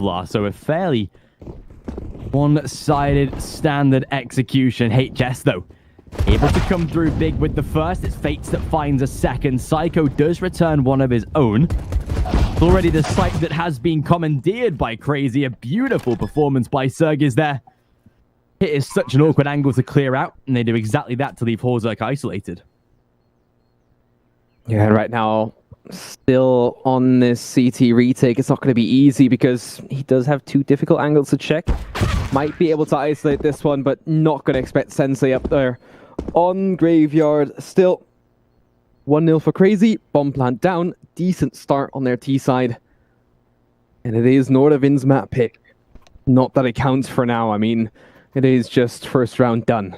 Kevlar. So a fairly one-sided standard execution. HS, though, able to come through big with the first. It's Fates that finds a second. Psycho does return one of his own. It's already the site that has been commandeered by Crazy. A beautiful performance by Sergiz there. It is such an awkward angle to clear out, and they do exactly that to leave Horzerk isolated. Yeah, right now, still on this CT retake. It's not going to be easy because he does have two difficult angles to check. Might be able to isolate this one, but not going to expect Sensei up there on Graveyard. Still 1-0 for Crazy. Bomb plant down. Decent start on their T side. And it is Nordavin's map pick. Not that it counts for now. I mean, it is just first round done.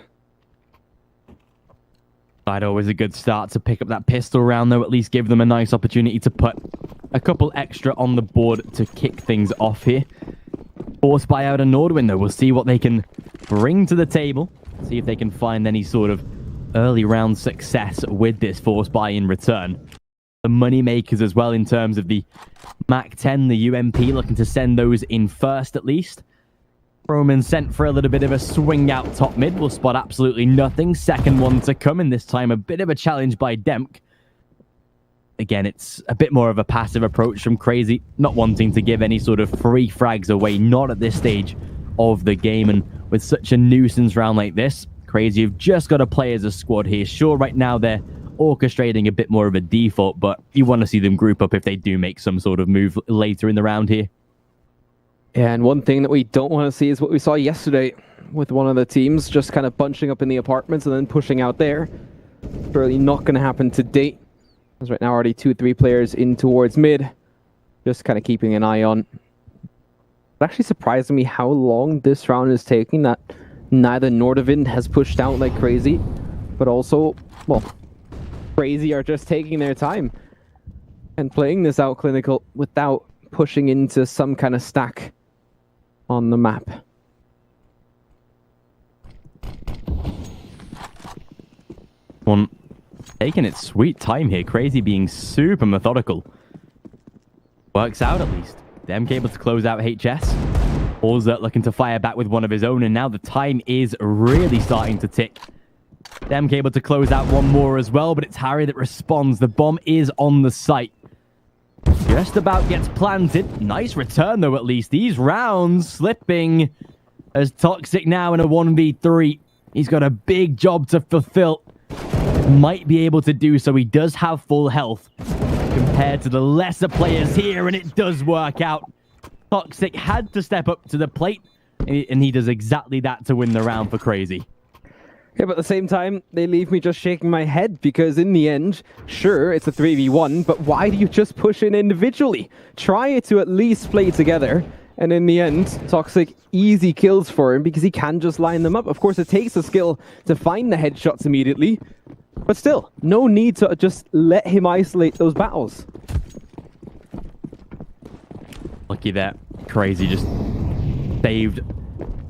Always a good start to pick up that pistol round, though. At least give them a nice opportunity to put a couple extra on the board to kick things off here. Force buy out of Nordwind, though. We'll see what they can bring to the table. See if they can find any sort of early round success with this force buy in return. The money makers as well in terms of the MAC-10, the UMP, looking to send those in first at least. Roman sent for a little bit of a swing out top mid. Will spot absolutely nothing. Second one to come, and this time a bit of a challenge by Demk. Again, it's a bit more of a passive approach from Crazy, not wanting to give any sort of free frags away, not at this stage of the game. And with such a nuisance round like this, Crazy have just got to play as a squad here. Sure, right now they're orchestrating a bit more of a default, but you want to see them group up if they do make some sort of move later in the round here. Yeah, and one thing that we don't want to see is what we saw yesterday with one of the teams just kind of bunching up in the apartments and then pushing out there. Surely not going to happen to date. As right now already 2-3 players in towards mid. Just kind of keeping an eye on. It's actually surprising me how long this round is taking, that neither Nordavind has pushed out like Crazy, but also, well, Crazy are just taking their time and playing this out clinical without pushing into some kind of stack on the map. One taking its sweet time here. Crazy being super methodical. Works out at least. Dem able to close out HS. Horzerk looking to fire back with one of his own, and now the time is really starting to tick. Dem able to close out one more as well, but it's Harry that responds. The bomb is on the site. Just about gets planted. Nice return, though, at least. These rounds slipping as Toxic now in a 1v3. He's got a big job to fulfill. Might be able to do so. He does have full health compared to the lesser players here, and it does work out. Toxic had to step up to the plate, and he does exactly that to win the round for Crazy. Yeah, but at the same time, they leave me just shaking my head because in the end, sure, it's a 3v1, but why do you just push in individually? Try to at least play together, and in the end, Toxic easy kills for him because he can just line them up. Of course, it takes a skill to find the headshots immediately, but still, no need to just let him isolate those battles. Lucky that Crazy just saved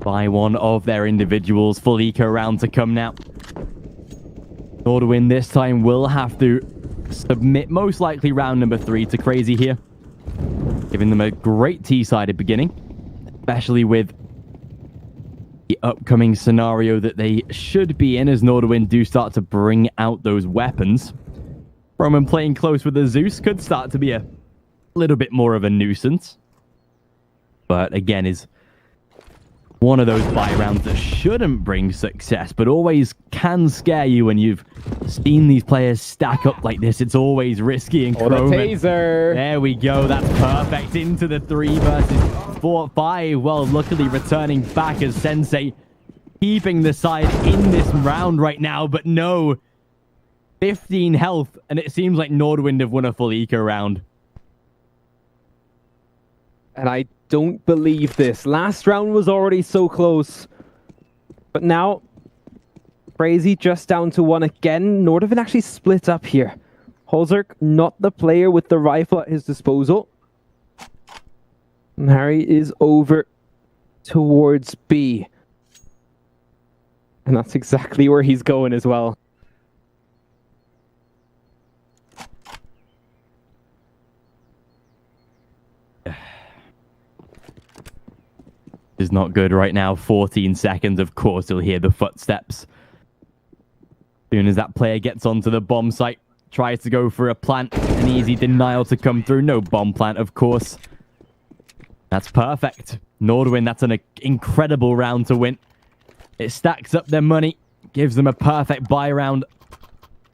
by one of their individuals. Full eco round to come now. Nordwind this time will have to submit most likely round number 3 to Crazy here. Giving them a great T-sided beginning. Especially with the upcoming scenario that they should be in as Nordwind do start to bring out those weapons. Roman playing close with the Zeus could start to be a little bit more of a nuisance. But again, is one of those buy rounds that shouldn't bring success, but always can scare you when you've seen these players stack up like this. It's always risky. And the taser. There we go. That's perfect into the 3 versus 4, 5. Well, luckily returning back as Sensei keeping the side in this round right now, but no. 15 health, and it seems like Nordwind have won a full eco round. And I don't believe this. Last round was already so close. But now, Crazy just down to 1 again. Nordavind actually split up here. Horzerk, not the player with the rifle at his disposal. And Harry is over towards B. And that's exactly where he's going as well. Is not good right now. 14 seconds. Of course, he'll hear the footsteps. As soon as that player gets onto the bomb site, tries to go for a plant. An easy denial to come through. No bomb plant, of course. That's perfect. Nordwin, that's an incredible round to win. It stacks up their money. Gives them a perfect buy round.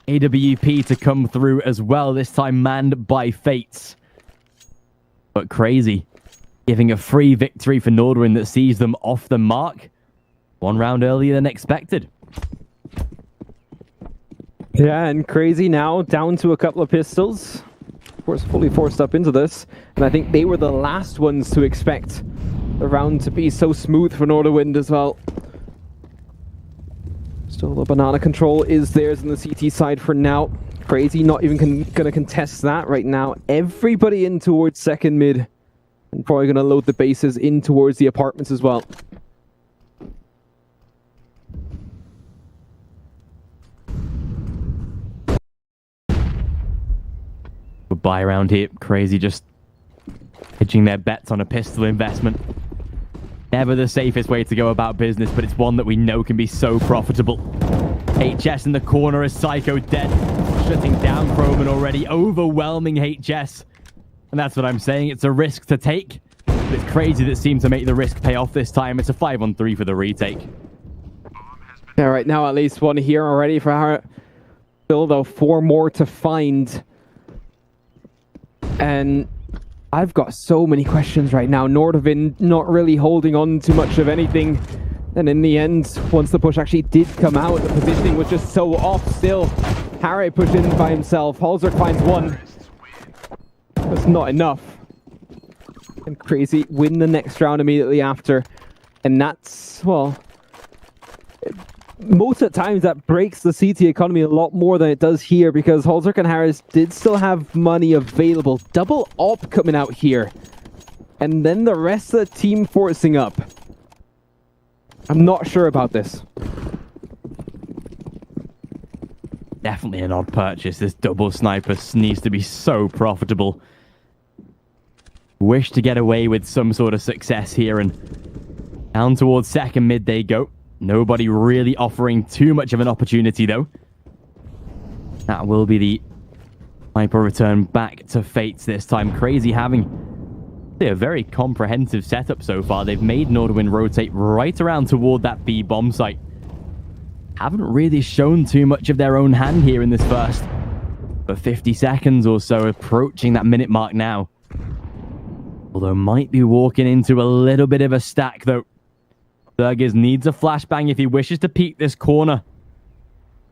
AWP to come through as well. This time manned by Fates. But crazy. Giving a free victory for Nordwin that sees them off the mark. One round earlier than expected. Yeah, and Crazy now down to a couple of pistols. Of course, fully forced up into this. And I think they were the last ones to expect the round to be so smooth for Nordwind as well. Still, the banana control is theirs on the CT side for now. Crazy not even going to contest that right now. Everybody in towards second mid. And probably going to load the bases in towards the apartments as well. Buy around here. Crazy just hedging their bets on a pistol investment. Never the safest way to go about business, but it's one that we know can be so profitable. HS in the corner as Psycho dead. Shutting down Croman already. Overwhelming HS. And that's what I'm saying. It's a risk to take. But it's Crazy that seems to make the risk pay off this time. It's a 5-on-3 for the retake. Yeah, right now at least one here already for her. Still though, 4 more to find. And I've got so many questions right now. Nordvin not really holding on to much of anything. And in the end, once the push actually did come out, the positioning was just so off still. Harry pushed in by himself. Holzer finds one. That's not enough. And Crazy win the next round immediately after. And that's, well, most of the times that breaks the CT economy a lot more than it does here, because Holzer and Harris did still have money available. Double op coming out here. And then the rest of the team forcing up. I'm not sure about this. Definitely an odd purchase. This double sniper needs to be so profitable. Wish to get away with some sort of success here, and down towards second mid they go. Nobody really offering too much of an opportunity though. That will be the sniper return back to Fates this time. Crazy having a very comprehensive setup so far. They've made Nordwind rotate right around toward that B bomb site. Haven't really shown too much of their own hand here in this first. But 50 seconds or so, approaching that minute mark now. Although might be walking into a little bit of a stack though. Burgers needs a flashbang if he wishes to peek this corner.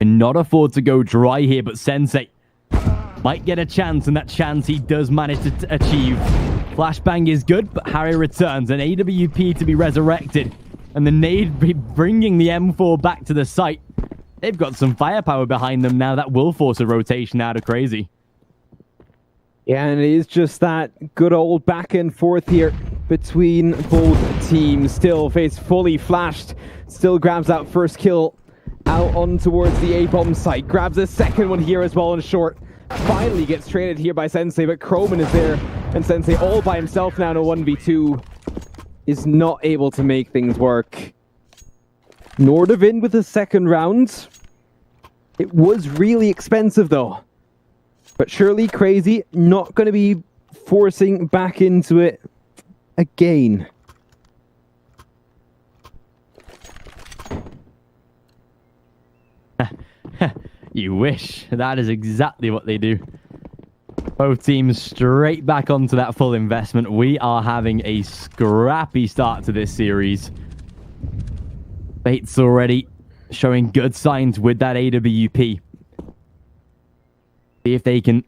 Cannot afford to go dry here, but Sensei might get a chance, and that chance he does manage to achieve. Flashbang is good, but Harry returns, an AWP to be resurrected, and the nade bringing the M4 back to the site. They've got some firepower behind them now. That will force a rotation out of Crazy. Yeah, and it is just that good old back and forth here between both teams. Still, Face fully flashed. Still grabs that first kill out on towards the A-bomb site. Grabs a second one here as well on short. Finally gets traded here by Sensei, but Croman is there. And Sensei all by himself now in a 1v2 is not able to make things work. Nordvin with the second round. It was really expensive though. But surely Crazy not going to be forcing back into it again. You wish. That is exactly what they do. Both teams straight back onto that full investment. We are having a scrappy start to this series. Fates already showing good signs with that AWP. See if they can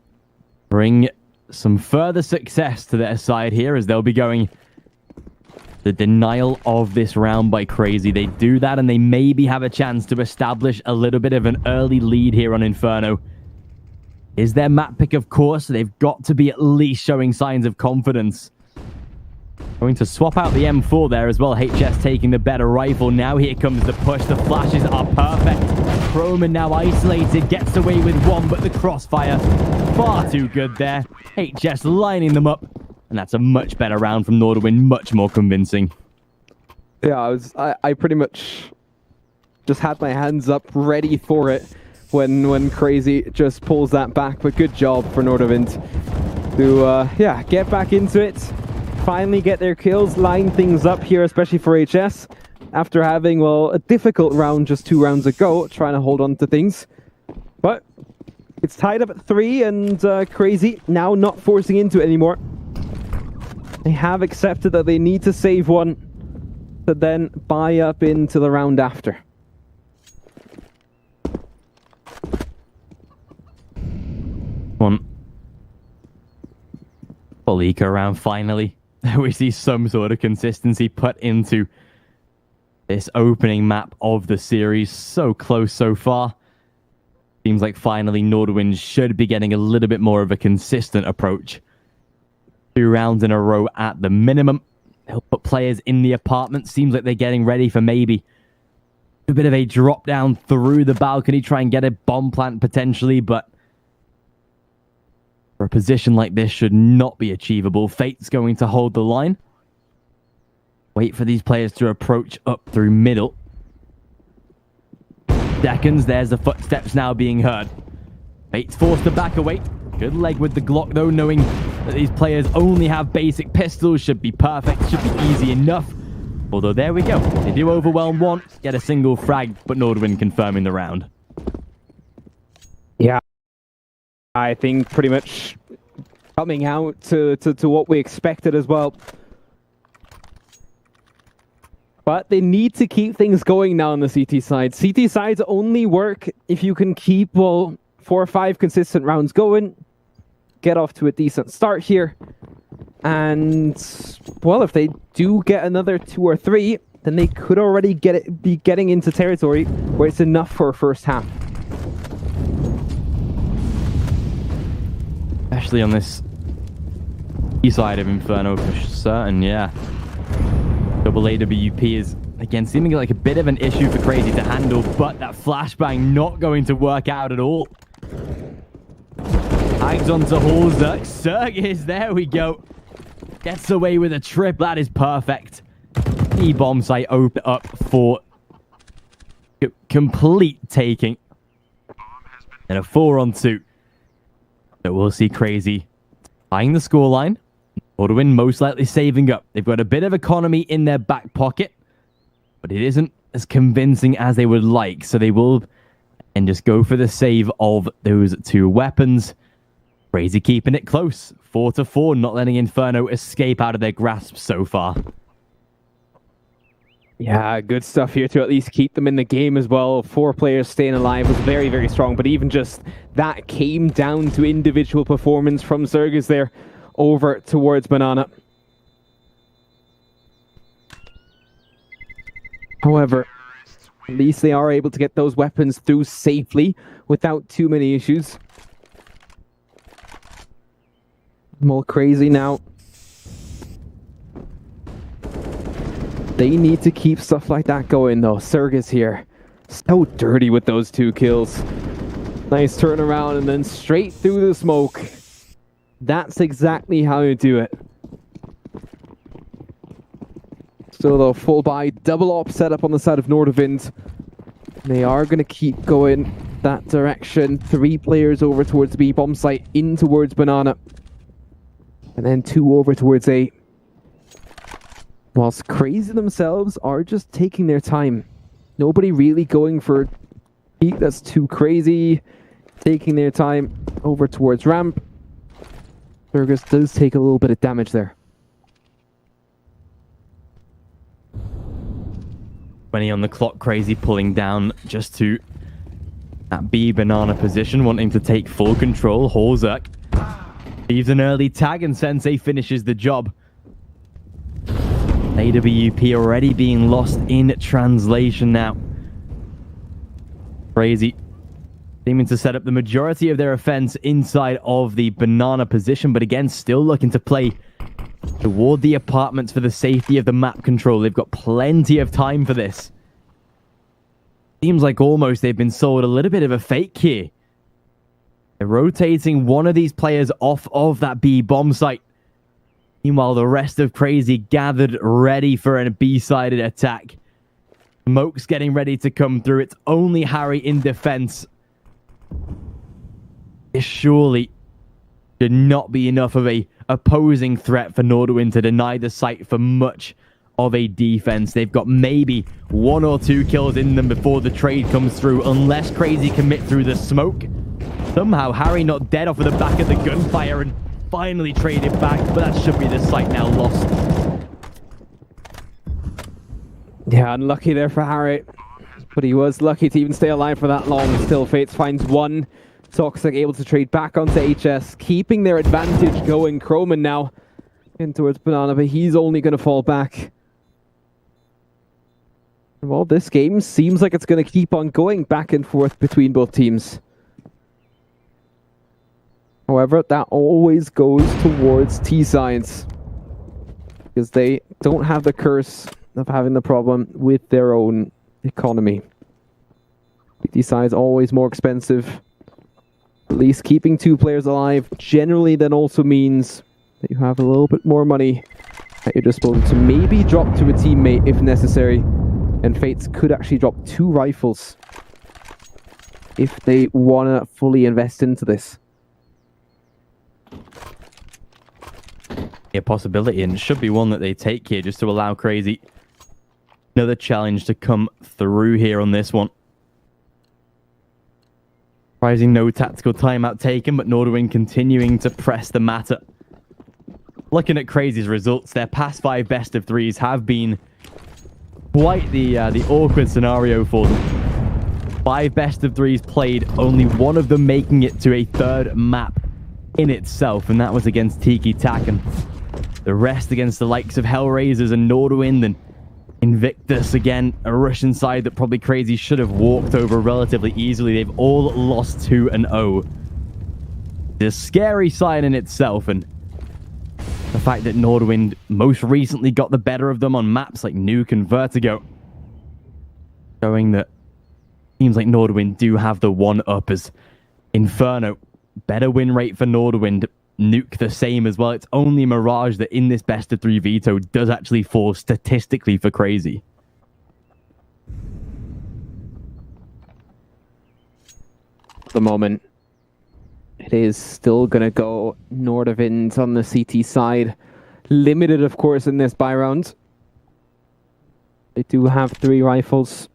bring some further success to their side here, as they'll be going the denial of this round by Crazy. They do that and they maybe have a chance to establish a little bit of an early lead here on Inferno. Is their map pick, of course. They've got to be at least showing signs of confidence. Going to swap out the M4 there as well. HS taking the better rifle. Now here comes the push. The flashes are perfect. Croman now isolated. Gets away with one, but the crossfire far too good there. HS lining them up. And that's a much better round from Nordwind. Much more convincing. Yeah, I pretty much just had my hands up ready for it when Crazy just pulls that back, but good job for Nordavind to yeah, get back into it, finally get their kills, line things up here, especially for HS, after having, well, a difficult round just 2 rounds ago, trying to hold on to things. But it's tied up at 3, and Crazy now not forcing into it anymore. They have accepted that they need to save one to then buy up into the round after. One. Eco around finally. We see some sort of consistency put into this opening map of the series. So close so far. Seems like finally Nordavind should be getting a little bit more of a consistent approach. 2 rounds in a row at the minimum. They'll put players in the apartment. Seems like they're getting ready for maybe a bit of a drop down through the balcony. Try and get a bomb plant potentially, but for a position like this should not be achievable. Fate's going to hold the line. Wait for these players to approach up through middle. Seconds, there's the footsteps now being heard. Fate's forced to back away. Good leg with the Glock though, knowing that these players only have basic pistols. Should be perfect, should be easy enough. Although there we go. They do overwhelm one, get a single frag, but Nordavind confirming the round. Yeah. I think pretty much coming out to what we expected as well. But they need to keep things going now on the CT side. CT sides only work if you can keep, well, 4 or 5 consistent rounds going. Get off to a decent start here. And, well, if they do get another 2 or 3, then they could already be getting into territory where it's enough for a first half. Especially on this east side of Inferno for certain, yeah. Double AWP is, again, seeming like a bit of an issue for Crazy to handle, but that flashbang not going to work out at all. Tags onto Halzerk. Sergis, there we go. Gets away with a trip. That is perfect. The bomb site open up for complete taking. And a 4-on-2. So we'll see Crazy tying the scoreline. Nordavind most likely saving up. They've got a bit of economy in their back pocket, but it isn't as convincing as they would like. So they will and just go for the save of those 2 weapons. Crazy keeping it close. 4-4, not letting Inferno escape out of their grasp so far. Yeah, good stuff here to at least keep them in the game as well. 4 players staying alive was very, very strong, but even just that came down to individual performance from Sergis there over towards Banana. However, at least they are able to get those weapons through safely without too many issues. More Crazy now. They need to keep stuff like that going though. Sergis here. So dirty with those 2 kills. Nice turnaround and then straight through the smoke. That's exactly how you do it. Still though, full buy, double op setup on the side of Nordavind. They are going to keep going that direction. 3 players over towards the B bomb site, in towards Banana. And then 2 over towards A. Whilst Crazy themselves are just taking their time. Nobody really going for peak that's too crazy. Taking their time over towards ramp. Sergis does take a little bit of damage there. 20 on the clock, Crazy pulling down just to that B Banana position, wanting to take full control. Halzerk leaves an early tag and Sensei finishes the job. AWP already being lost in translation now. Crazy seeming to set up the majority of their offense inside of the Banana position, but again, still looking to play toward the apartments for the safety of the map control. They've got plenty of time for this. Seems like almost they've been sold a little bit of a fake here. They're rotating one of these players off of that B bomb site. Meanwhile, the rest of Crazy gathered ready for a B-sided attack. Smoke's getting ready to come through. It's only Harry in defense. This surely should not be enough of a opposing threat for Nordawind to deny the site for much of a defense. They've got maybe 1 or 2 kills in them before the trade comes through, unless Crazy commit through the smoke. Somehow, Harry not dead off of the back of the gunfire and finally traded back, but that should be the site now lost. Yeah, unlucky there for Harry, but he was lucky to even stay alive for that long. Still, Fates finds one. Toxic able to trade back onto HS, keeping their advantage going. Croman now in towards Banana, but he's only going to fall back. Well, this game seems like it's going to keep on going back and forth between both teams. However, that always goes towards T-Sides, because they don't have the curse of having the problem with their own economy. T-Sides always more expensive. At least keeping 2 players alive generally then also means that you have a little bit more money at your disposal to maybe drop to a teammate if necessary. And Fates could actually drop 2 rifles if they want to fully invest into this. A possibility, and it should be one that they take here just to allow Crazy another challenge to come through here on this one. Surprising no tactical timeout taken, but Nordawind continuing to press the matter. Looking at Crazy's results, their past 5 best of 3s have been quite the awkward scenario for them. 5 best of 3s played, only 1 of them making it to a 3rd map in itself, and that was against Tiki Tak, and the rest against the likes of Hellraisers and Nordawind and Invictus. Again, a Russian side that probably Crazy should have walked over relatively easily. They've all lost 2-0. It's a scary sign in itself, and the fact that Nordawind most recently got the better of them on maps like Nuke and Vertigo, showing that seems like Nordawind do have the one-up. As Inferno, better win rate for Nordawind. Nuke the same as well. It's only Mirage that in this best of 3 veto does actually fall statistically for Crazy. At the moment, it is still going to go Nordawind on the CT side. Limited, of course, in this buy round. They do have 3 rifles.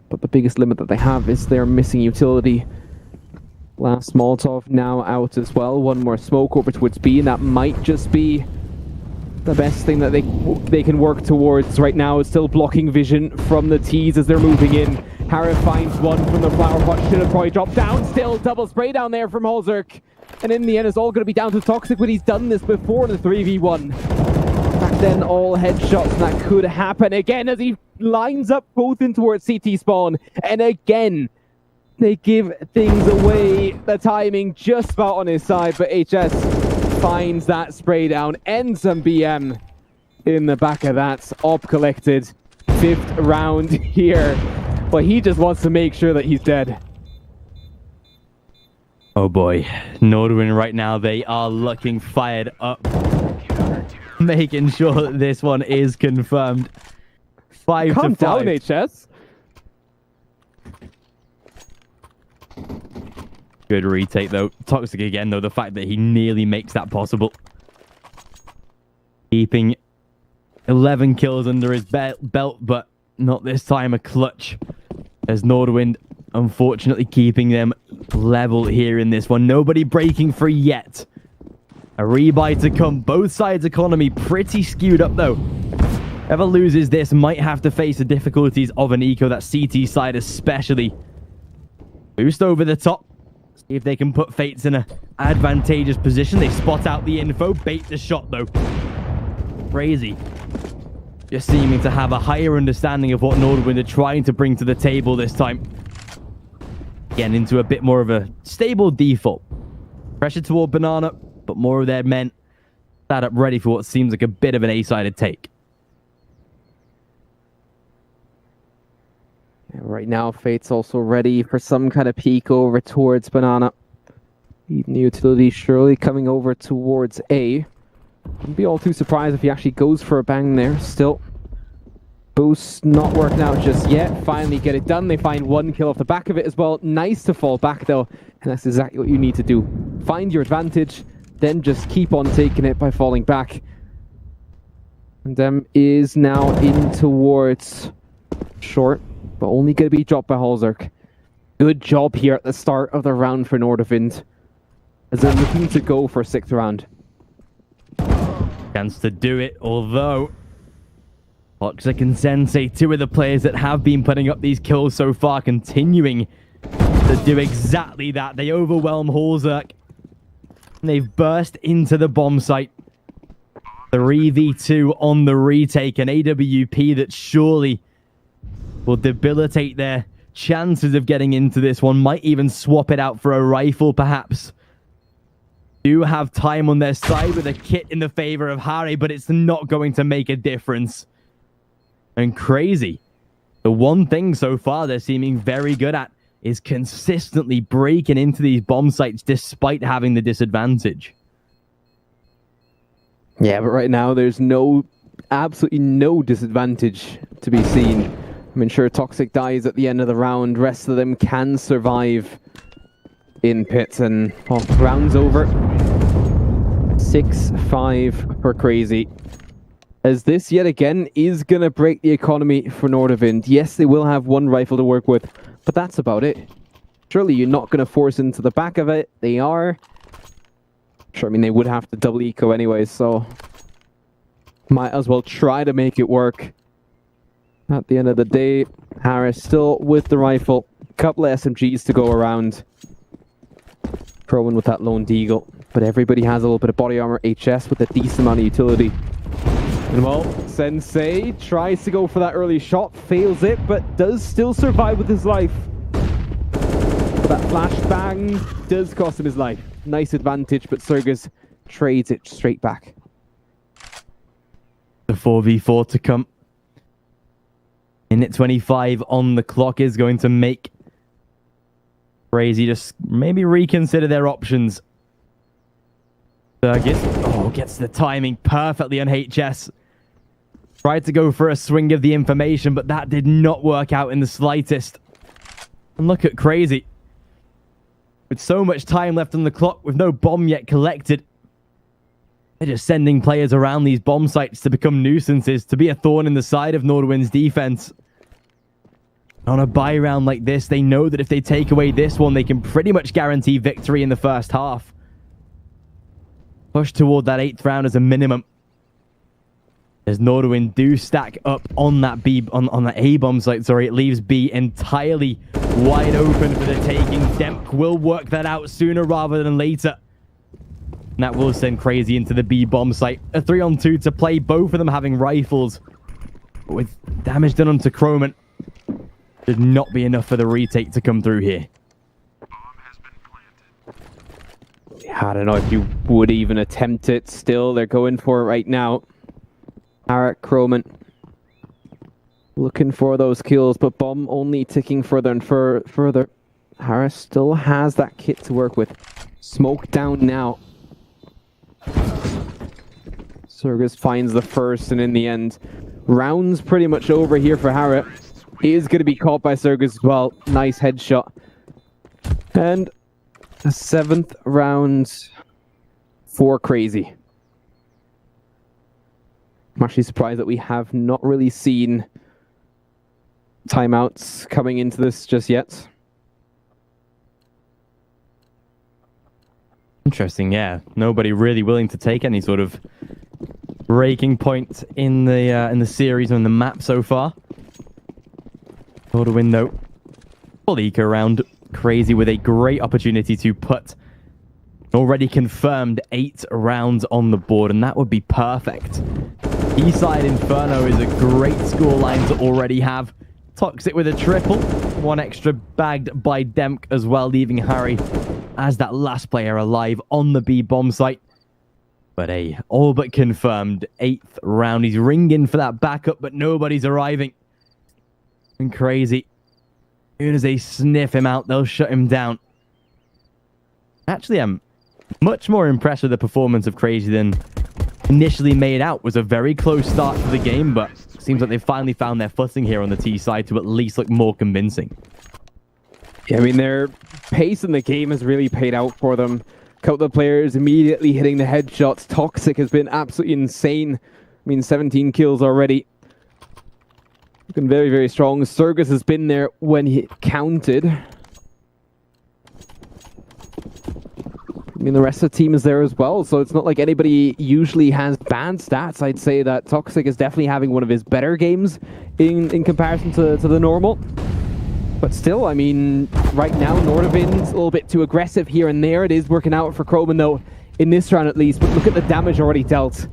But the biggest limit that they have is their missing utility. Last Molotov now out as well. 1 more smoke over towards B, and that might just be the best thing that they can work towards right now. Is still blocking vision from the T's as they're moving in. Harris finds 1 from the flower pot. Should have probably dropped down. Still double spray down there from Holzerk. And in the end, it's all going to be down to Toxic, but he's done this before in the 3v1. Back then, all headshots, and that could happen again as he lines up both in towards CT spawn. And again, they give things away. The timing just about on his side, but HS finds that spray down. Ends some BM in the back of that. Op collected. 5th round here. But he just wants to make sure that he's dead. Oh boy. Nordawind right now, they are looking fired up. Making sure that this one is confirmed. 5 Calm to 5. down, HS. Good retake, though. Toxic again, though. The fact that he nearly makes that possible. Keeping 11 kills under his belt, but not this time a clutch. As Nordawind, unfortunately, keeping them level here in this one. Nobody breaking free yet. A rebuy to come. Both sides' economy pretty skewed up, though. Whoever loses this might have to face the difficulties of an eco, that CT side especially. Boost over the top. See if they can put Fates in an advantageous position. They spot out the info. Bait the shot, though. Crazy. Just seeming to have a higher understanding of what Nordawind are trying to bring to the table this time. Getting into a bit more of a stable default. Pressure toward Banana, but more of their men sat up ready for what seems like a bit of an A-sided take. Right now, Fate's also ready for some kind of peek over towards Banana. Even the utility surely coming over towards A. Wouldn't be all too surprised if he actually goes for a bang there. Still, boost not working out just yet. Finally get it done. They find one kill off the back of it as well. Nice to fall back though, and that's exactly what you need to do. Find your advantage, then just keep on taking it by falling back. And them is now in towards short, but only going to be dropped by Halzerk. Good job here at the start of the round for Nordavind, as they're looking to go for 6th round. Chance to do it, although Toxic and Sensei, two of the players that have been putting up these kills so far, continuing to do exactly that. They overwhelm Halzerk, and they've burst into the bomb site. 3v2 on the retake, an AWP that surely will debilitate their chances of getting into this one. Might even swap it out for a rifle, perhaps. Do have time on their side with a kit in the favor of Harry, but it's not going to make a difference. And crazy, the one thing so far they're seeming very good at is consistently breaking into these bomb sites despite having the disadvantage. Yeah, but right now there's absolutely no disadvantage to be seen. I mean, sure, Toxic dies at the end of the round. Rest of them can survive in pits, and round's over. 6-5 for Crazy. As this, yet again, is going to break the economy for Nordavind. Yes, they will have one rifle to work with, but that's about it. Surely you're not going to force into the back of it. They are. Sure, I mean, they would have to double eco anyway, so might as well try to make it work. At the end of the day, Harris still with the rifle. Couple of SMGs to go around. Throwing with that lone deagle. But everybody has a little bit of body armor, HS with a decent amount of utility. And well, Sensei tries to go for that early shot, fails it, but does still survive with his life. That flashbang does cost him his life. Nice advantage, but Surges trades it straight back. The 4v4 to come. Minute 25 on the clock is going to make Crazy just maybe reconsider their options. Surges, gets the timing perfectly on HS. Tried to go for a swing of the information, but that did not work out in the slightest. And look at Crazy. With so much time left on the clock, with no bomb yet collected, they're just sending players around these bomb sites to become nuisances, to be a thorn in the side of Nordwind's defense. On a buy round like this, they know that if they take away this one, they can pretty much guarantee victory in the first half. Push toward that 8th round as a minimum. As Nordwind do stack up on that on that A bomb site, sorry, it leaves B entirely wide open for the taking. Demk will work that out sooner rather than later. And that will send Crazy into the B bomb site. A 3-on-2 to play, both of them having rifles. With damage done onto Chroman, should not be enough for the retake to come through here. I don't know if you would even attempt it. Still, they're going for it right now. Harriet, Chroman looking for those kills, but bomb only ticking further and further. Harris still has that kit to work with. Smoke down now. Surges finds the first, and in the end, round's pretty much over here for Harriet. He is going to be caught by Surges as well. Nice headshot. And the 7th round for Crazy. I'm actually surprised that we have not really seen timeouts coming into this just yet. Interesting, yeah. Nobody really willing to take any sort of breaking point in the series on the map so far. Order window. Full eco round. Crazy with a great opportunity to put already confirmed 8 rounds on the board, and that would be perfect. Eastside Inferno is a great scoreline to already have. Toxic with a triple. 1 extra bagged by Demk as well, leaving Harry as that last player alive on the B bomb site. But a all but confirmed 8th round. He's ringing for that backup, but nobody's arriving. And Crazy, as soon as they sniff him out, they'll shut him down. Actually, I'm much more impressed with the performance of Crazy than initially made out. It was a very close start to the game, but seems like they finally found their footing here on the T side to at least look more convincing. Yeah, I mean, their pace in the game has really paid out for them. A couple of players immediately hitting the headshots. Toxic has been absolutely insane. I mean, 17 kills already. Looking very, very strong. Sergus has been there when he counted. I mean, the rest of the team is there as well, so it's not like anybody usually has bad stats. I'd say that Toxic is definitely having one of his better games in comparison to the normal. But still, I mean, right now, Nordovind's a little bit too aggressive here and there. It is working out for Kroman, though, in this round at least. But look at the damage already dealt.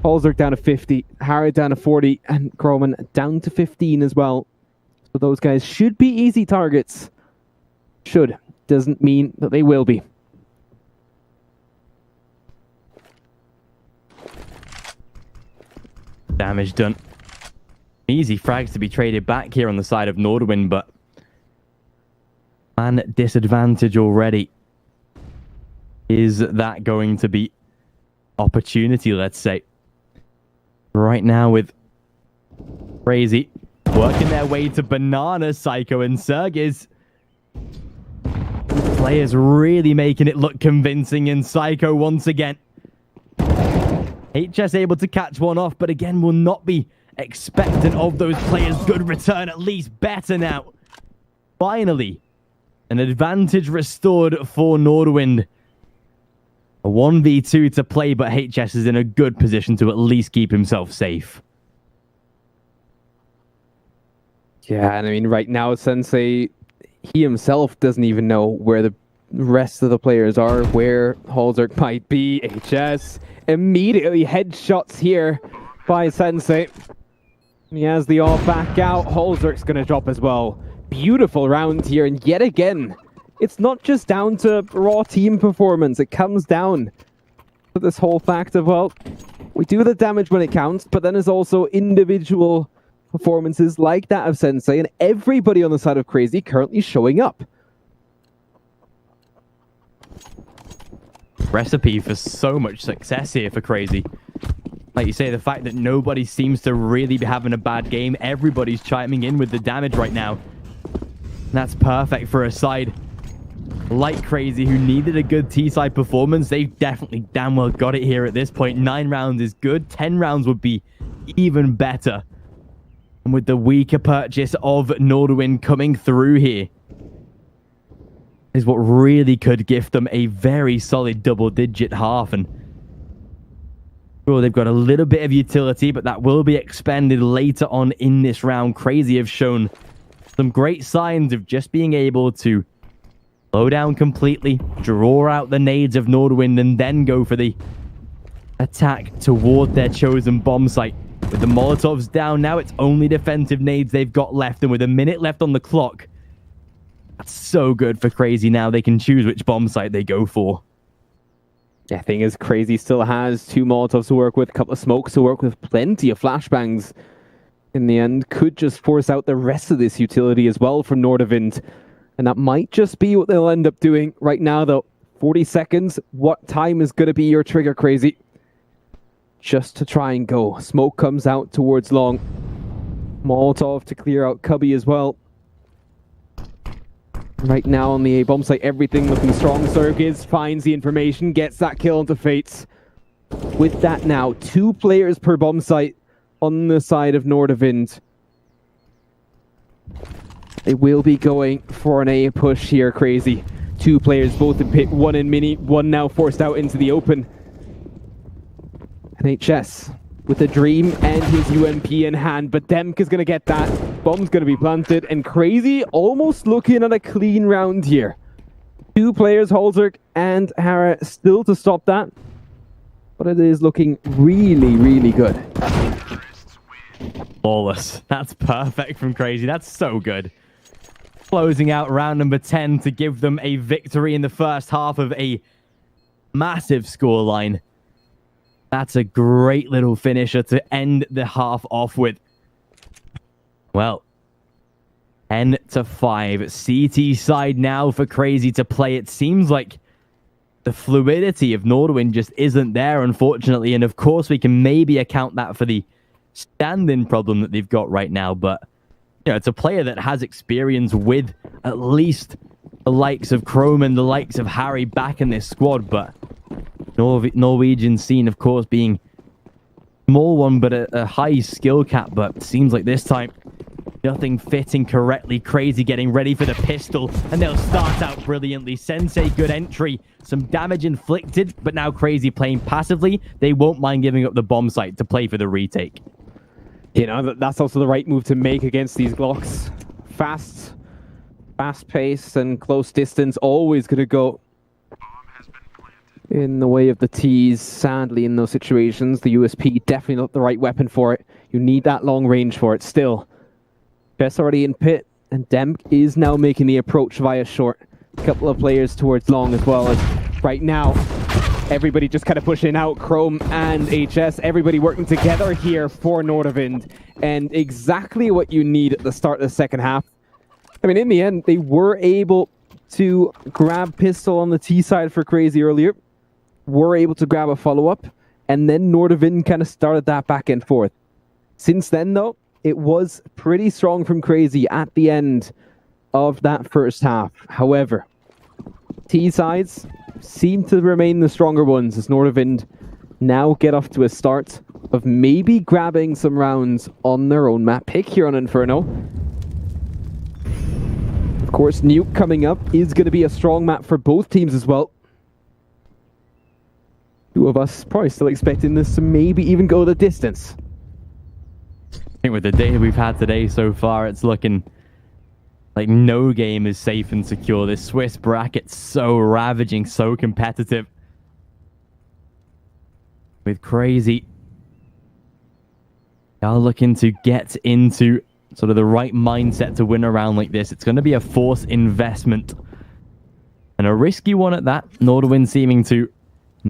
Holzerk down to 50, Harrod down to 40, and Kroman down to 15 as well. So those guys should be easy targets. Should. Doesn't mean that they will be. Damage done. Easy frags to be traded back here on the side of Nordwind, but man disadvantage already. Is that going to be opportunity, let's say? Right now with Crazy working their way to Banana, Psycho and Sergiz. Players really making it look convincing, and Psycho once again. HS able to catch one off, but again will not be expectant of those players. Good return, at least better now. Finally, an advantage restored for Nordwind. A 1v2 to play, but HS is in a good position to at least keep himself safe. Yeah, and I mean, right now, Sensei, he himself doesn't even know where the rest of the players are, where Holzerk might be. HS immediately headshots here by Sensei. He has the all back out. Holzerk's going to drop as well. Beautiful round here, and yet again, it's not just down to raw team performance. It comes down to this whole fact of, well, we do the damage when it counts, but then there's also individual performances like that of Sensei, and everybody on the side of Crazy currently showing up. Recipe for so much success here for Crazy. Like you say, the fact that nobody seems to really be having a bad game. Everybody's chiming in with the damage right now. And that's perfect for a side like Crazy, who needed a good T-side performance. They've definitely damn well got it here at this point. 9 rounds is good. 10 rounds would be even better. And with the weaker purchase of Nordwind coming through here, is what really could gift them a very solid double-digit half. And sure, they've got a little bit of utility, but that will be expended later on in this round. Crazy have shown some great signs of just being able to slow down completely, draw out the nades of Nordwind, and then go for the attack toward their chosen bomb site. With the Molotovs down now, it's only defensive nades they've got left, and with a minute left on the clock, that's so good for Crazy now. They can choose which bomb site they go for. Yeah, thing is, Crazy still has 2 Molotovs to work with, a couple of smokes to work with, plenty of flashbangs. In the end, could just force out the rest of this utility as well from Nordavind. And that might just be what they'll end up doing right now, though. 40 seconds. What time is going to be your trigger, Crazy? Just to try and go. Smoke comes out towards long. Molotov to clear out Cubby as well. Right now on the A bomb site, everything looking strong. Sergiz finds the information, gets that kill onto Fates. With that now, 2 players per bomb site on the side of Nordavind. They will be going for an A push here, Crazy. 2 players, both in pit, 1 in mini, 1 now forced out into the open. And HS with a dream and his UMP in hand, but Demk is going to get that. Bomb's going to be planted, and Crazy almost looking at a clean round here. 2 players, Holzerk and Hara, still to stop that. But it is looking really, really good. Flawless. That's perfect from Crazy. That's so good. Closing out round number 10 to give them a victory in the first half of a massive scoreline. That's a great little finisher to end the half off with. Well, 10-5. CT side now for Crazy to play. It seems like the fluidity of Nordwind just isn't there, unfortunately. And of course, we can maybe account that for the stand-in problem that they've got right now. But, you know, it's a player that has experience with at least the likes of Chrome and the likes of Harry back in this squad. But Norwegian scene, of course, being a small one, but a high skill cap. But seems like this time, nothing fitting correctly. Crazy getting ready for the pistol, and they'll start out brilliantly. Sensei, good entry. Some damage inflicted, but now Crazy playing passively. They won't mind giving up the bomb site to play for the retake. You know, that's also the right move to make against these Glocks. Fast pace and close distance, always going to go in the way of the T's. Sadly, in those situations, the USP definitely not the right weapon for it. You need that long range for it still. Jess already in pit, and Demk is now making the approach via short. A couple of players towards long as well. As right now, everybody just kind of pushing out. Chrome and HS, everybody working together here for Nordavind. And exactly what you need at the start of the second half. I mean, in the end, they were able to grab pistol on the T side for Crazy earlier. Were able to grab a follow-up. And then Nordavind kind of started that back and forth. Since then, though, it was pretty strong from Crazy at the end of that first half. However, T sides seem to remain the stronger ones as Nordavind now get off to a start of maybe grabbing some rounds on their own map pick here on Inferno. Of course, Nuke coming up is going to be a strong map for both teams as well. Two of us probably still expecting this to maybe even go the distance. I think with the data we've had today so far, it's looking like no game is safe and secure. This Swiss bracket's so ravaging, so competitive. With Crazy, they are looking to get into sort of the right mindset to win a round like this. It's going to be a force investment. And a risky one at that. Nordavind seeming to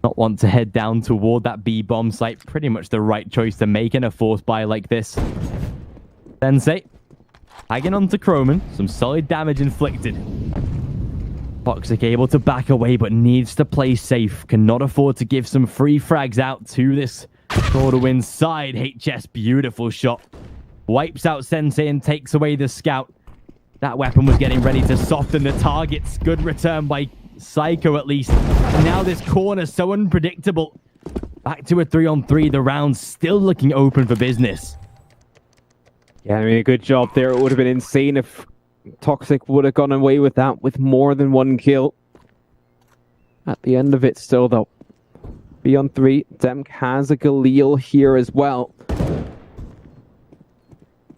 not want to head down toward that B bomb site. Pretty much the right choice to make in a force buy like this. Sensei tagging onto Croman. Some solid damage inflicted. Toxic able to back away, but needs to play safe. Cannot afford to give some free frags out to this Nordavind side. HS, beautiful shot. Wipes out Sensei and takes away the scout. That weapon was getting ready to soften the targets. Good return by Psycho at least. And now this corner so unpredictable. Back to a 3-on-3. The round's still looking open for business. Yeah, I mean, a good job there. It would have been insane if Toxic would have gone away with that with more than one kill. At the end of it still, though. 3-on-3. Demk has a Galil here as well.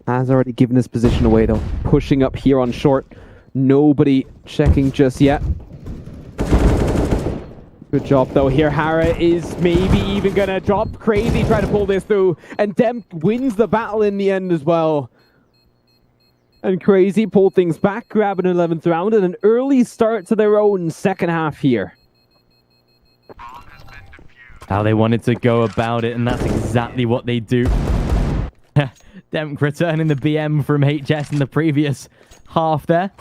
Has already given his position away, though. Pushing up here on short. Nobody checking just yet. Good job, though. Here, Hara is maybe even going to drop. Crazy trying to pull this through. And Demk wins the battle in the end as well. And Crazy pulled things back, grabbing an 11th round and an early start to their own second half here. How they wanted to go about it, and that's exactly what they do. Demk returning the BM from HS in the previous half there.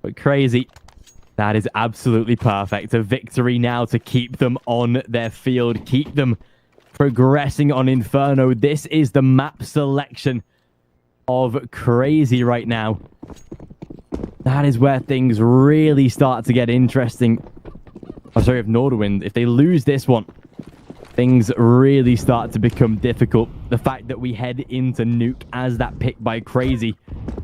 But Crazy, that is absolutely perfect. A victory now to keep them on their field, keep them progressing on Inferno. This is the map selection of Crazy right now. That is where things really start to get interesting. I'm sorry, if Nordavind, if they lose this one, things really start to become difficult. The fact that we head into Nuke as that pick by Crazy.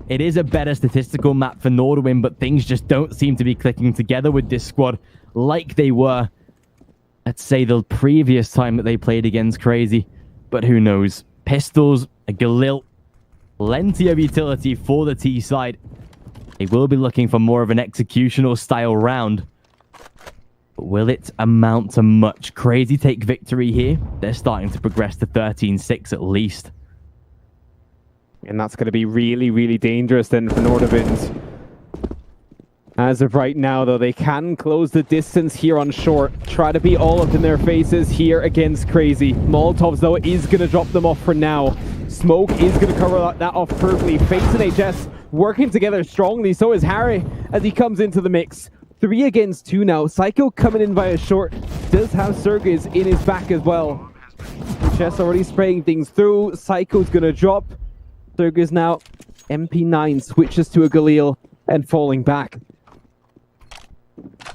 It is a better statistical map for Nordavind, but things just don't seem to be clicking together with this squad like they were, let's say, the previous time that they played against Crazy. But who knows? Pistols, a Galil, plenty of utility for the T side. They will be looking for more of an executional style round. But will it amount to much? Crazy take victory here. They're starting to progress to 13-6 at least. And that's going to be really, really dangerous then for Nordavind. As of right now, though, they can close the distance here on short. Try to be all up in their faces here against Crazy. Molotovs, though, is going to drop them off for now. Smoke is going to cover that off perfectly. Face and HS working together strongly. So is Harry as he comes into the mix. 3 against 2 now. Psycho coming in via short. Does have Sergis in his back as well. Chess already spraying things through. Psycho's gonna drop. Sergis now. MP9 switches to a Galil and falling back.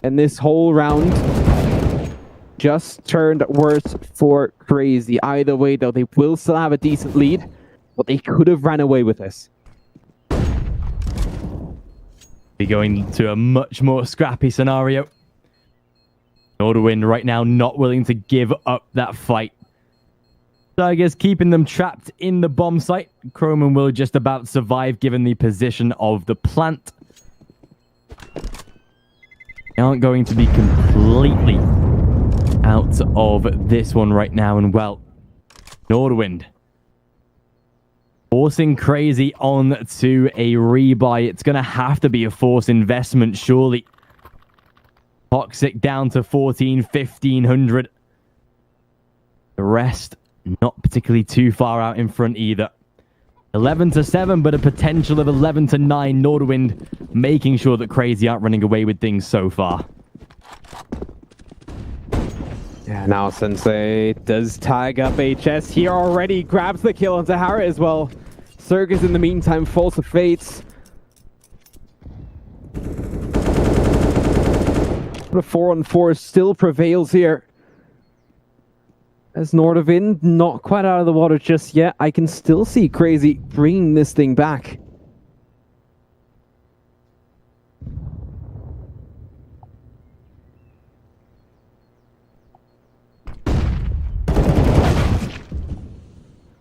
And this whole round just turned worse for Crazy. Either way, though, they will still have a decent lead, but they could have ran away with this. Be going to a much more scrappy scenario. Norderwind right now not willing to give up that fight. So I guess keeping them trapped in the bomb site. Chroman will just about survive given the position of the plant. They aren't going to be completely out of this one right now. And well, Norderwind forcing Crazy on to a rebuy. It's going to have to be a forced investment, surely. Toxic down to 1500. The rest not particularly too far out in front either. 11-7, but a potential of 11-9. Norderwind making sure that Crazy aren't running away with things so far. Yeah, now Sensei does tag up HS here already. Grabs the kill onto Hara as well. Sergis in the meantime falls to Fates. But a 4-on-4 still prevails here. As Norderwind not quite out of the water just yet. I can still see Crazy bringing this thing back.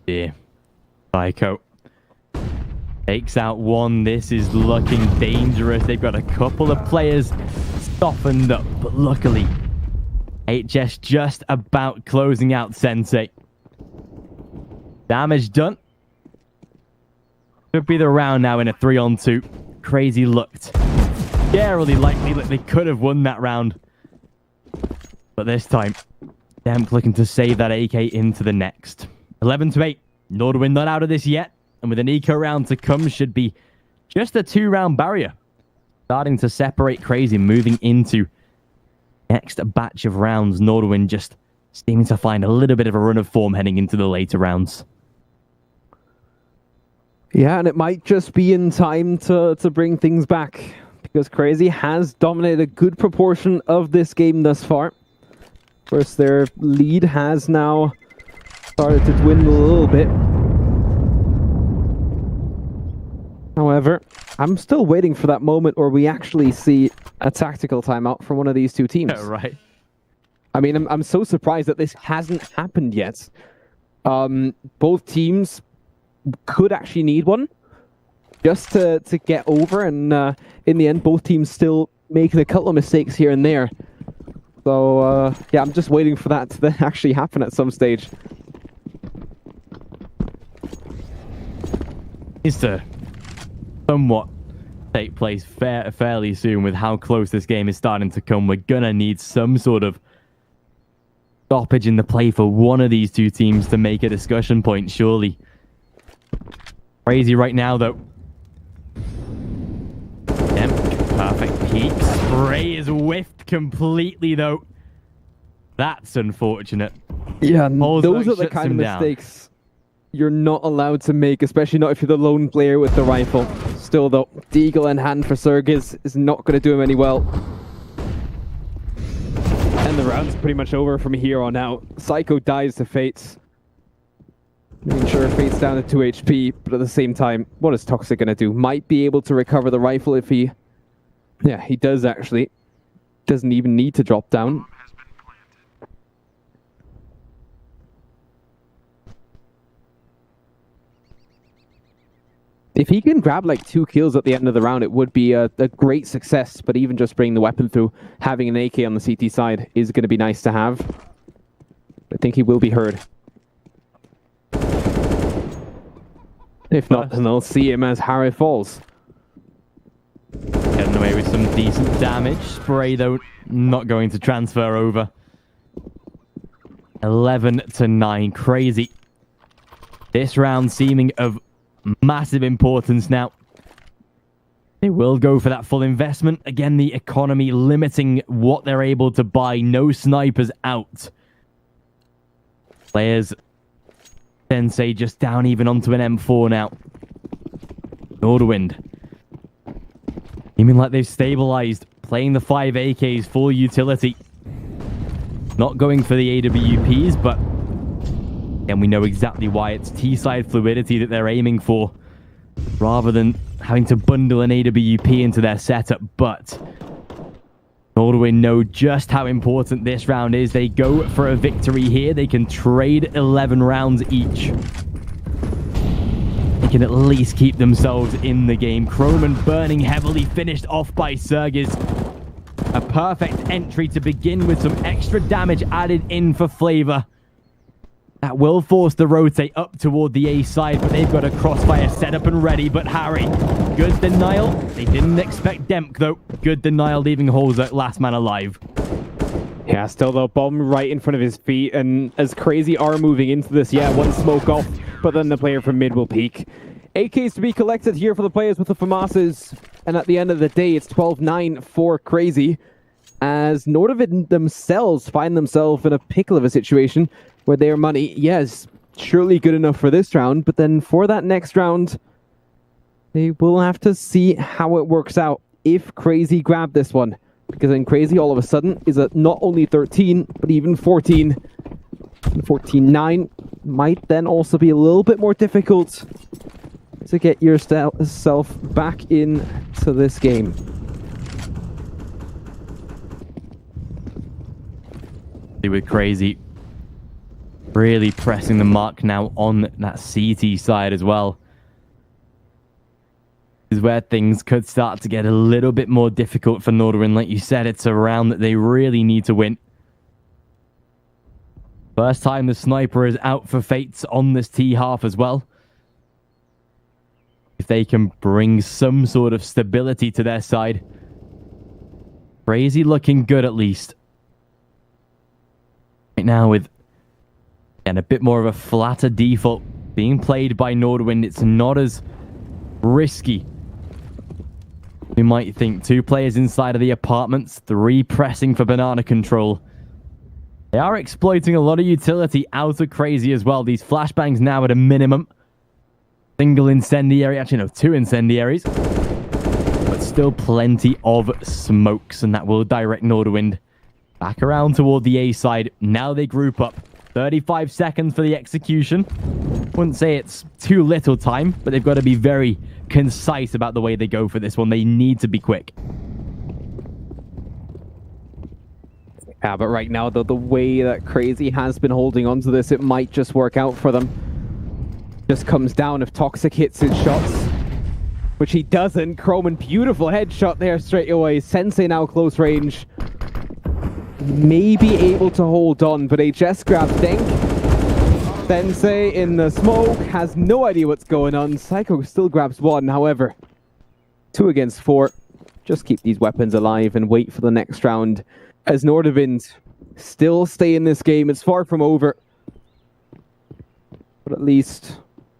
Yeah. Psycho takes out one. This is looking dangerous. They've got a couple of players softened up, but luckily HS just about closing out Sensei. Damage done. Could be the round now in a 3-on-2. Crazy looked scarily likely that they could have won that round. But this time, Demp looking to save that AK into the next. 11-8. Norderwind not out of this yet. And with an eco round to come, should be just a 2-round barrier. Starting to separate Crazy, moving into next batch of rounds. Norderwind just seeming to find a little bit of a run of form heading into the later rounds. Yeah, and it might just be in time to bring things back, because Crazy has dominated a good proportion of this game thus far. Of course, their lead has now started to dwindle a little bit. However, I'm still waiting for that moment where we actually see a tactical timeout from one of these two teams. Yeah, right. I mean, I'm so surprised that this hasn't happened yet. Both teams could actually need one just to get over, and in the end, both teams still making a couple of mistakes here and there. So, yeah, I'm just waiting for that to actually happen at some stage. Needs to somewhat take place fairly soon with how close this game is starting to come. We're gonna need some sort of stoppage in the play for one of these two teams to make a discussion point, surely. Crazy right now, though. Perfect peek. Spray is whiffed completely, though. That's unfortunate. Yeah, those are the kind of mistakes you're not allowed to make, especially not if you're the lone player with the rifle. Still, though, Deagle in hand for Sergis is not going to do him any well. And the round's pretty much over from here on out. Psycho dies to Fates. Making sure Fate's down to 2 HP, but at the same time, what is Toxic going to do? Might be able to recover the rifle if he... Yeah, he does actually. Doesn't even need to drop down. If he can grab like 2 kills at the end of the round, it would be a great success. But even just bringing the weapon through, having an AK on the CT side is going to be nice to have. I think he will be heard. If not, then they'll see him as Harry falls. Getting away with some decent damage. Spray, though, not going to transfer over. 11-9. Crazy. This round seeming of massive importance now. They will go for that full investment. Again, the economy limiting what they're able to buy. No snipers out. Players, Sensei just down even onto an M4 now. Norderwind. Seeming like they've stabilized. Playing the 5 AKs, full utility. Not going for the AWPs, but and we know exactly why. It's T-side fluidity that they're aiming for, rather than having to bundle an AWP into their setup. But Norderwind know just how important this round is. They go for a victory here. They can trade 11 rounds each. They can at least keep themselves in the game. Croman burning heavily, finished off by Sergiz. A perfect entry to begin with, some extra damage added in for flavor. That will force the rotate up toward the A side, but they've got a crossfire set up and ready. But Harry, good denial. They didn't expect Demk, though. Good denial, leaving Holzer last man alive. Yeah, still the bomb right in front of his feet, and as Crazy are moving into this, yeah, one smoke off, but then the player from mid will peek. AKs to be collected here for the players with the FAMASs, and at the end of the day, it's 12-9 for Crazy, as Norderwind themselves find themselves in a pickle of a situation where their money, yes, surely good enough for this round, but then for that next round, they will have to see how it works out if Crazy grab this one. Because then Crazy all of a sudden is at not only 13, but even 14. 14-9 might then also be a little bit more difficult to get yourself back into this game. With Crazy really pressing the mark now on that CT side as well. This is where things could start to get a little bit more difficult for Norderwind. Like you said, it's a round that they really need to win. First time the sniper is out for Fates on this T half as well. If they can bring some sort of stability to their side. Crazy looking good at least. Right now with and a bit more of a flatter default being played by Norderwind, it's not as risky. We might think 2 players inside of the apartments, 3 pressing for banana control. They are exploiting a lot of utility out of Crazy as well. These flashbangs now at a minimum. Single incendiary, actually no, 2 incendiaries. But still plenty of smokes, and that will direct Norderwind back around toward the A side. Now they group up. 35 seconds for the execution. Wouldn't say it's too little time, but they've got to be very concise about the way they go for this one. They need to be quick. Yeah, but right now, the way that Crazy has been holding on to this, it might just work out for them. Just comes down if Toxic hits his shots, which he doesn't. Croman, beautiful headshot there straight away. Sensei now close range. May be able to hold on, but HS grabs Denk. Sensei in the smoke, has no idea what's going on. Psycho still grabs 1, however. 2 against 4. Just keep these weapons alive and wait for the next round. As Norderwind still stay in this game, it's far from over. But at least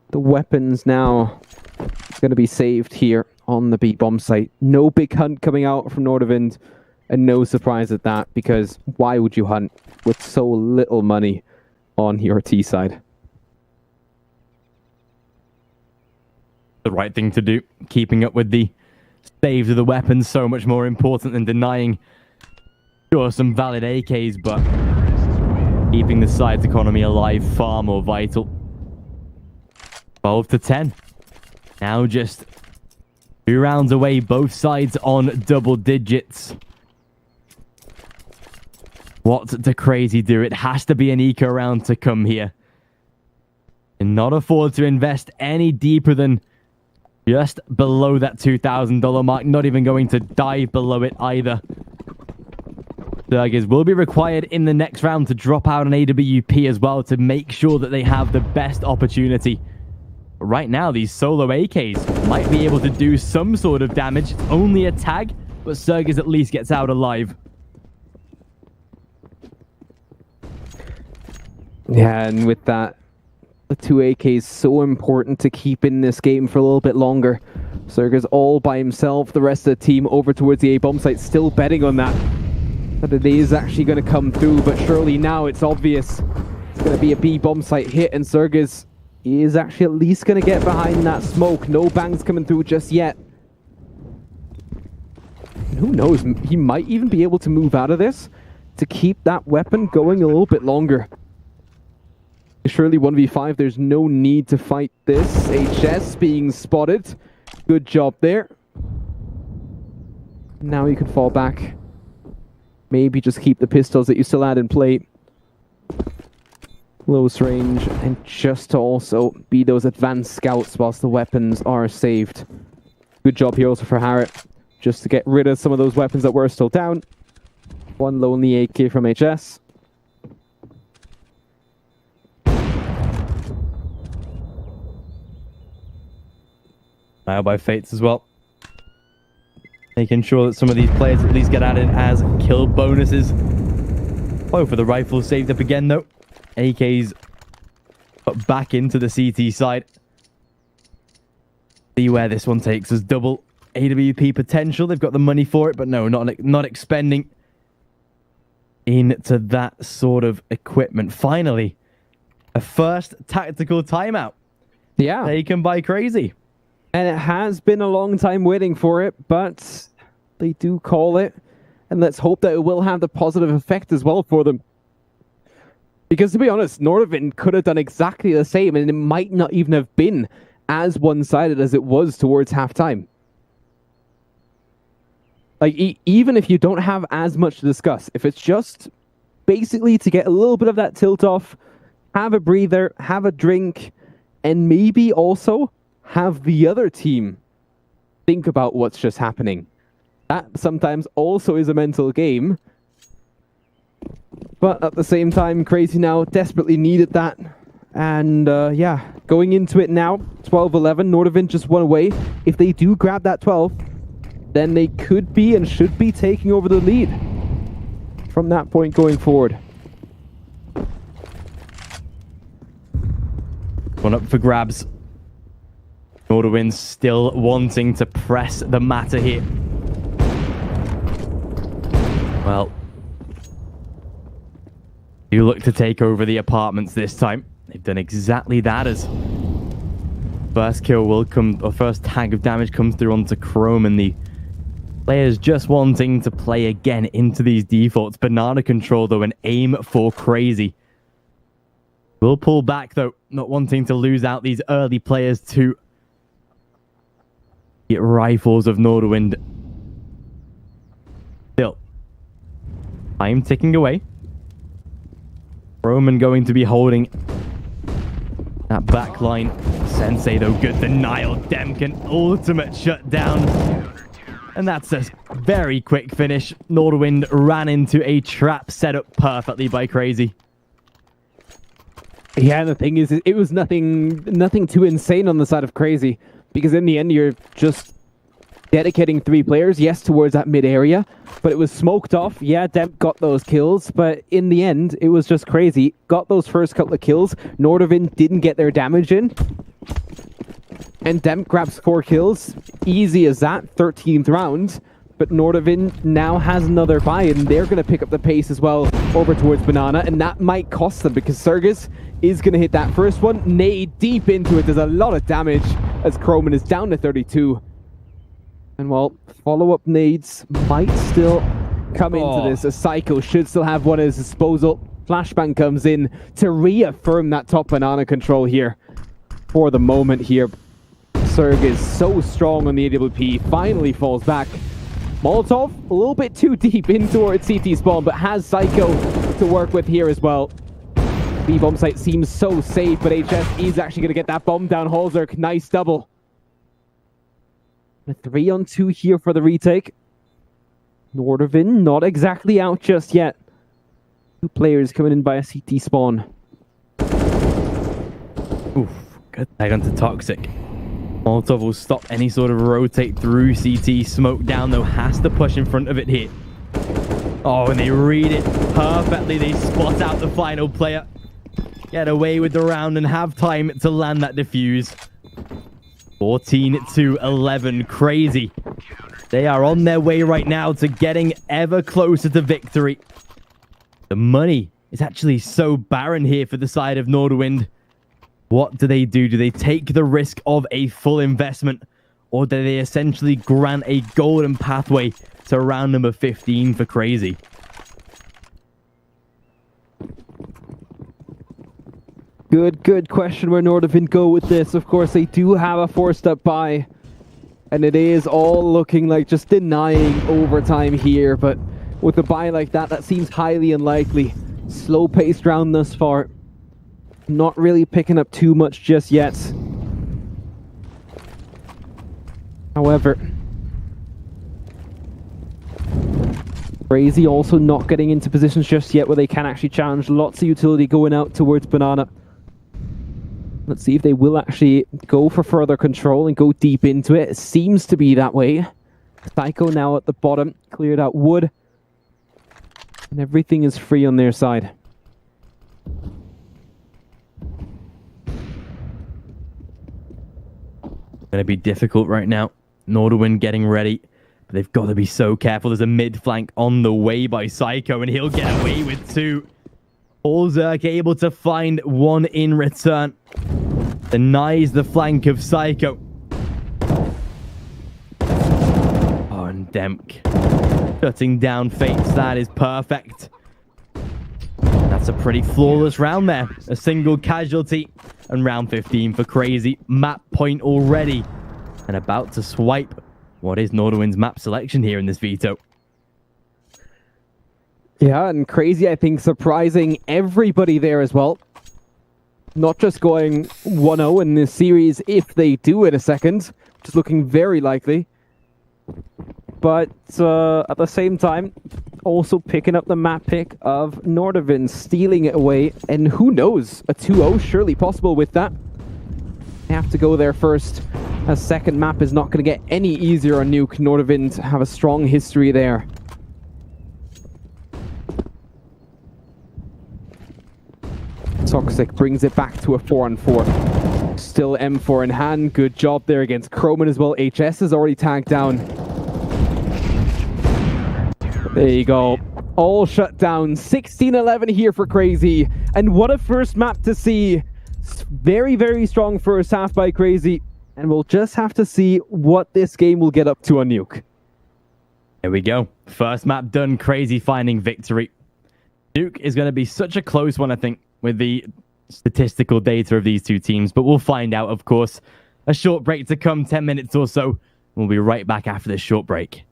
the weapons now going to be saved here on the B-bomb site. No big hunt coming out from Norderwind. And no surprise at that, because why would you hunt with so little money on your T side? The right thing to do. Keeping up with the saves of the weapons, so much more important than denying, sure, some valid AKs, but keeping the side's economy alive, far more vital. 12-10. Now just 2 rounds away, both sides on double digits. What do Crazy do? It has to be an eco round to come here. And not afford to invest any deeper than just below that $2,000 mark. Not even going to dive below it either. Sergiz will be required in the next round to drop out an AWP as well to make sure that they have the best opportunity. But right now, these solo AKs might be able to do some sort of damage. It's only a tag, but Sergiz at least gets out alive. Yeah, and with that, the 2 AKs so important to keep in this game for a little bit longer. Serga's all by himself. The rest of the team over towards the A-bomb site, still betting on that. But it is actually going to come through, but surely now it's obvious. It's going to be a B-bomb site hit, and Serga's is actually at least going to get behind that smoke. No bangs coming through just yet. And who knows, he might even be able to move out of this to keep that weapon going a little bit longer. Surely 1v5, there's no need to fight this. HS being spotted. Good job there. Now you can fall back. Maybe just keep the pistols that you still had in play. Close range, and just to also be those advanced scouts whilst the weapons are saved. Good job here also for Harriet, just to get rid of some of those weapons that were still down. One lonely AK from HS. Now by Fates as well. Making sure that some of these players at least get added as kill bonuses. Oh, for the rifle saved up again though. AK's put back into the CT side. See where this one takes us. Double AWP potential. They've got the money for it, but no, not expending into that sort of equipment. Finally, a first tactical timeout. Yeah. Taken by Crazy. And it has been a long time waiting for it, but they do call it. And let's hope that it will have the positive effect as well for them. Because to be honest, Nordavind could have done exactly the same, and it might not even have been as one-sided as it was towards halftime. Like, even if you don't have as much to discuss, if it's just basically to get a little bit of that tilt off, have a breather, have a drink, and maybe also have the other team think about what's just happening. That sometimes also is a mental game. But at the same time, Crazy now desperately needed that. And yeah, going into it now, 12-11, Nordavind just one away. If they do grab that 12, then they could be and should be taking over the lead from that point going forward. One up for grabs. Nordavind still wanting to press the matter here. Well, you look to take over the apartments this time. They've done exactly that as first kill will come, or first tag of damage comes through onto Chrome, and the players just wanting to play again into these defaults. Banana control though, and aim for Crazy. Will pull back though, not wanting to lose out these early players to the rifles of Nordavind. Still, time ticking away. Roman going to be holding that back line. Sensei though, good denial. Demkin, ultimate shutdown. And that's a very quick finish. Nordavind ran into a trap set up perfectly by Crazy. Yeah, and the thing is, it was nothing too insane on the side of Crazy. Because in the end, you're just dedicating 3 players, yes, towards that mid area. But it was smoked off. Yeah, Demp got those kills. But in the end, it was just Crazy. Got those first couple of kills. Nordavind didn't get their damage in. And Demp grabs 4 kills. Easy as that, 13th round. But Nordavind now has another buy, and they're going to pick up the pace as well over towards Banana. And that might cost them, because Sergis is going to hit that first one. Nade deep into it. Does a lot of damage as Croman is down to 32. And well, follow-up nades might still come into this. A Psycho should still have one at his disposal. Flashbang comes in to reaffirm that top Banana control here for the moment here. Serg is so strong on the AWP, finally falls back. Molotov, a little bit too deep in towards CT spawn, but has Psycho to work with here as well. B-bomb site seems so safe, but HS is actually going to get that bomb down. Holzerk, nice double. A 3-on-2 here for the retake. Nordavind not exactly out just yet. 2 players coming in by a CT spawn. Oof, good tag onto Toxic. Molotov will stop any sort of rotate through CT. Smoke down though, has to push in front of it here. Oh, and they read it perfectly. They spot out the final player. Get away with the round and have time to land that defuse. 14-11. Crazy. They are on their way right now to getting ever closer to victory. The money is actually so barren here for the side of Nordawind. What do they do? Do they take the risk of a full investment? Or do they essentially grant a golden pathway to round number 15 for Crazy? Good question where Nordawind go with this. Of course, they do have a 4-step buy. And it is all looking like just denying overtime here. But with a buy like that, that seems highly unlikely. Slow-paced round thus far. Not really picking up too much just yet. However, Crazy also not getting into positions just yet where they can actually challenge. Lots of utility going out towards Banana. Let's see if they will actually go for further control and go deep into it. It seems to be that way. Psycho now at the bottom, cleared out wood. And everything is free on their side. Going to be difficult right now. Nordawind getting ready. But they've got to be so careful. There's a mid flank on the way by Psycho, and he'll get away with 2. Allzerk able to find 1 in return. Denies the flank of Psycho. Oh, and Demk shutting down Fates. That is perfect. That's a pretty flawless round there. A single casualty. And round 15 for Crazy. Map point already. And about to swipe what is Nordawind's map selection here in this veto. Yeah, and Crazy, I think, surprising everybody there as well. Not just going 1-0 in this series if they do in a second, which is looking very likely. But at the same time, also picking up the map pick of Nordawind, stealing it away. And who knows, a 2-0 surely possible with that. They have to go there first. A second map is not going to get any easier on Nuke. Nordawind have a strong history there. Toxic brings it back to a 4-on-4. Still M4 in hand. Good job there against Croman as well. HS is already tagged down. There you go. All shut down. 16-11 here for Crazy. And what a first map to see. Very, very strong first half by Crazy. And we'll just have to see what this game will get up to on Nuke. There we go. First map done. Crazy finding victory. Nuke is going to be such a close one, I think, with the statistical data of these two teams. But we'll find out, of course. A short break to come, 10 minutes or so. We'll be right back after this short break.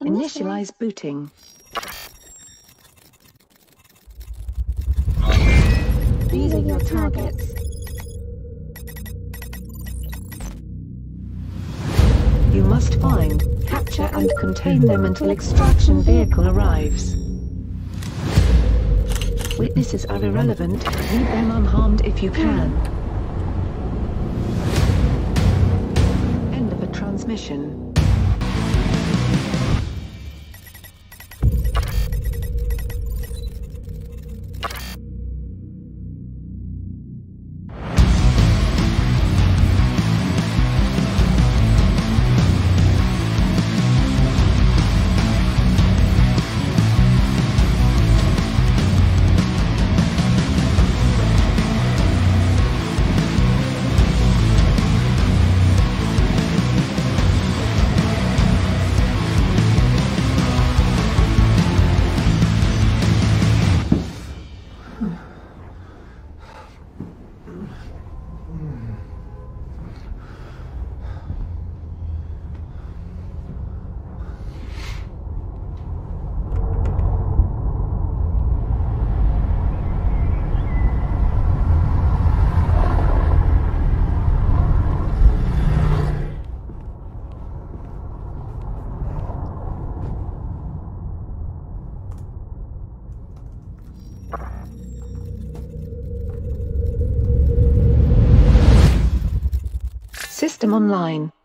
Initialize booting. These are your targets. You must find, capture and contain them until extraction vehicle arrives. Witnesses are irrelevant. Leave them unharmed if you can. End of a transmission. system online.